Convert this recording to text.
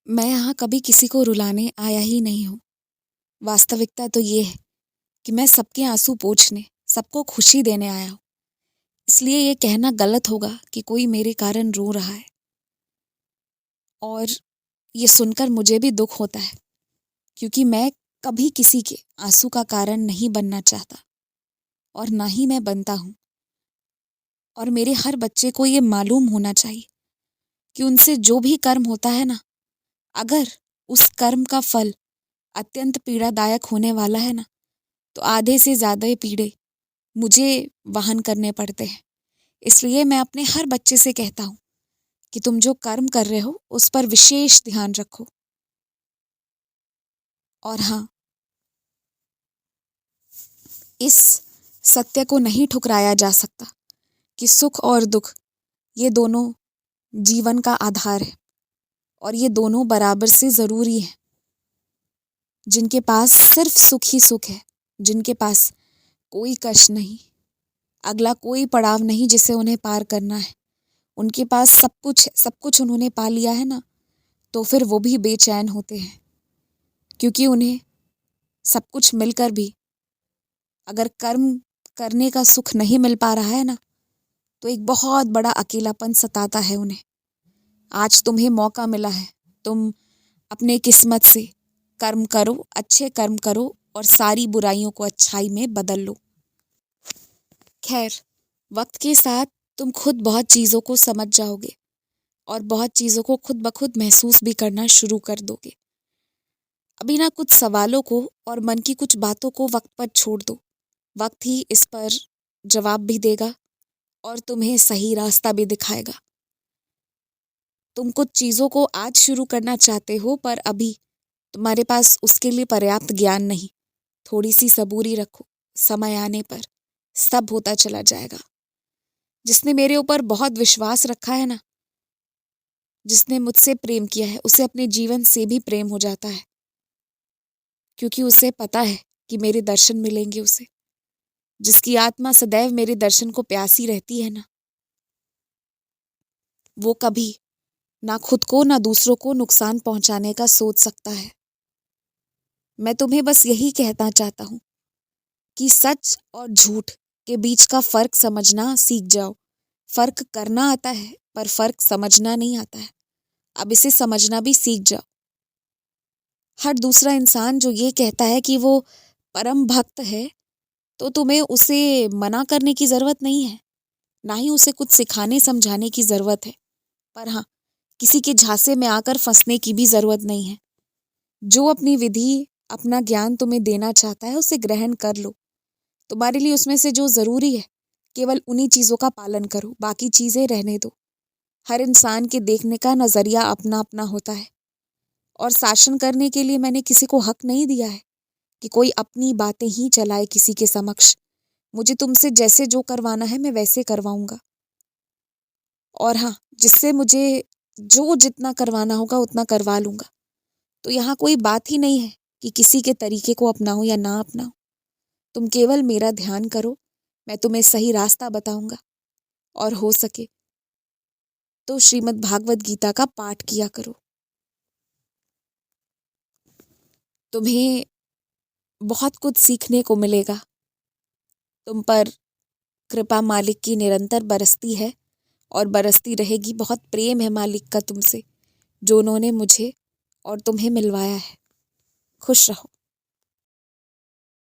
मैं यहाँ कभी किसी को रुलाने आया ही नहीं हूँ। वास्तविकता तो ये है कि मैं सबके आंसू पोंछने, सबको खुशी देने आया हूँ। इसलिए ये कहना गलत होगा कि कोई मेरे कारण रो रहा है। और ये सुनकर मुझे भी दुख होता है, क्योंकि मैं कभी किसी के आंसू का कारण नहीं बनना चाहता और ना ही मैं बनता हूँ। और मेरे हर बच्चे को ये मालूम होना चाहिए कि उनसे जो भी कर्म होता है ना, अगर उस कर्म का फल अत्यंत पीड़ादायक होने वाला है ना, तो आधे से ज़्यादा पीड़े मुझे वहन करने पड़ते हैं। इसलिए मैं अपने हर बच्चे से कहता हूँ कि तुम जो कर्म कर रहे हो उस पर विशेष ध्यान रखो। और हाँ, इस सत्य को नहीं ठुकराया जा सकता कि सुख और दुख ये दोनों जीवन का आधार है और ये दोनों बराबर से ज़रूरी हैं। जिनके पास सिर्फ सुख ही सुख है, जिनके पास कोई कष्ट नहीं, अगला कोई पड़ाव नहीं जिसे उन्हें पार करना है, उनके पास सब कुछ है, सब कुछ उन्होंने पा लिया है ना, तो फिर वो भी बेचैन होते हैं। क्योंकि उन्हें सब कुछ मिलकर भी अगर कर्म करने का सुख नहीं मिल पा रहा है ना, तो एक बहुत बड़ा अकेलापन सताता है उन्हें। आज तुम्हें मौका मिला है, तुम अपने किस्मत से कर्म करो, अच्छे कर्म करो और सारी बुराइयों को अच्छाई में बदल लो। खैर, वक्त के साथ तुम खुद बहुत चीज़ों को समझ जाओगे और बहुत चीज़ों को खुद ब खुद महसूस भी करना शुरू कर दोगे। अभी ना कुछ सवालों को और मन की कुछ बातों को वक्त पर छोड़ दो। वक्त ही इस पर जवाब भी देगा और तुम्हें सही रास्ता भी दिखाएगा। तुम कुछ चीज़ों को आज शुरू करना चाहते हो, पर अभी तुम्हारे पास उसके लिए पर्याप्त ज्ञान नहीं। थोड़ी सी सबूरी रखो, समय आने पर सब होता चला जाएगा। जिसने मेरे ऊपर बहुत विश्वास रखा है ना, जिसने मुझसे प्रेम किया है, उसे अपने जीवन से भी प्रेम हो जाता है, क्योंकि उसे पता है कि मेरे दर्शन मिलेंगे उसे। जिसकी आत्मा सदैव मेरे दर्शन को प्यासी रहती है ना, वो कभी ना खुद को ना दूसरों को नुकसान पहुंचाने का सोच सकता है। मैं तुम्हें बस यही कहना चाहता हूँ कि सच और झूठ के बीच का फर्क समझना सीख जाओ। फर्क करना आता है, पर फर्क समझना नहीं आता है। अब इसे समझना भी सीख जाओ। हर दूसरा इंसान जो ये कहता है कि वो परम भक्त है, तो तुम्हें उसे मना करने की ज़रूरत नहीं है, ना ही उसे कुछ सिखाने समझाने की ज़रूरत है। पर हाँ, किसी के झांसे में आकर फंसने की भी ज़रूरत नहीं है। जो अपनी विधि, अपना ज्ञान तुम्हें देना चाहता है, उसे ग्रहण कर लो। तुम्हारे लिए उसमें से जो ज़रूरी है, केवल उन्हीं चीज़ों का पालन करो, बाकी चीज़ें रहने दो। हर इंसान के देखने का नज़रिया अपना अपना होता है और शासन करने के लिए मैंने किसी को हक नहीं दिया है कि कोई अपनी बातें ही चलाए किसी के समक्ष। मुझे तुमसे जैसे जो करवाना है मैं वैसे करवाऊंगा। और हाँ, जिससे मुझे जो जितना करवाना होगा उतना करवा लूंगा। तो यहाँ कोई बात ही नहीं है कि किसी के तरीके को अपनाओ या ना अपनाओ। तुम केवल मेरा ध्यान करो, मैं तुम्हें सही रास्ता बताऊंगा। और हो सके तो श्रीमद् भागवत गीता का पाठ किया करो। तुम्हें बहुत कुछ सीखने को मिलेगा। तुम पर कृपा मालिक की निरंतर बरसती है और बरसती रहेगी। बहुत प्रेम है मालिक का तुमसे, जो उन्होंने मुझे और तुम्हें मिलवाया है। खुश रहो।